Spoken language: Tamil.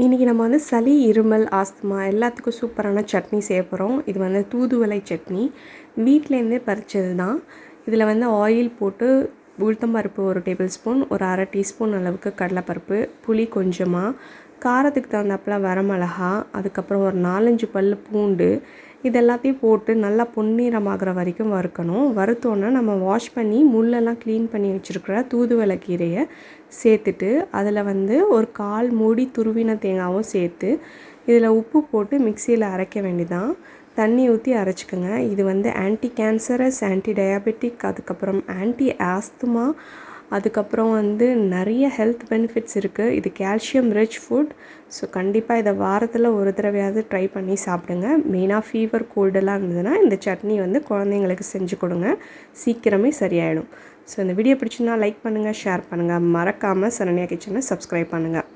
இன்றைக்கி நம்ம வந்து சளி, இருமல், ஆஸ்துமா எல்லாத்துக்கும் சூப்பரான சட்னி செய்ய போகிறோம். இது வந்து தூதுவளை சட்னி. வீட்டிலேருந்தே பறிச்சது தான். இதில் வந்து ஆயில் போட்டு உளுத்தம்பருப்பு 1 டேபிள் ஸ்பூன், ஒரு 1/2 டீஸ்பூன் அளவுக்கு கடலைப்பருப்பு, புளி கொஞ்சமாக, காரத்துக்கு தகுந்தாப்பில் வரமிளகா, அதுக்கப்புறம் ஒரு 4-5 பல் பூண்டு, இது எல்லாத்தையும் போட்டு நல்லா பொன்னிறமாகிற வரைக்கும் வறுக்கணும். வறுத்தோன்னே நம்ம வாஷ் பண்ணி முள்ளெல்லாம் க்ளீன் பண்ணி வச்சுருக்கிற தூதுவளை கீரையை சேர்த்துட்டு, அதில் வந்து ஒரு 1/4 மூடி துருவின தேங்காயும் சேர்த்து, இதில் உப்பு போட்டு மிக்சியில் அரைக்க வேண்டியதான். தண்ணி ஊற்றி அரைச்சிக்கோங்க. இது வந்து ஆன்டி கேன்சரஸ், ஆன்டி டயாபெட்டிக், அதுக்கப்புறம் ஆன்டி ஆஸ்துமா, அதுக்கப்புறம் வந்து நிறைய ஹெல்த் பெனிஃபிட்ஸ் இருக்குது. இது கால்சியம் ரிச் ஃபுட். ஸோ கண்டிப்பாக இதை வாரத்தில் ஒரு தடவையாவது ட்ரை பண்ணி சாப்பிடுங்க. மெயினாக ஃபீவர், கோல்டெல்லாம் இருந்ததுன்னா இந்த சட்னி வந்து குழந்தைங்களுக்கு செஞ்சு கொடுங்க. சீக்கிரமே சரியாயிடும். ஸோ இந்த வீடியோ பிடிச்சுன்னா லைக் பண்ணுங்கள், ஷேர் பண்ணுங்கள். மறக்காமல் சரண்யா கிச்சனை சப்ஸ்கிரைப் பண்ணுங்கள்.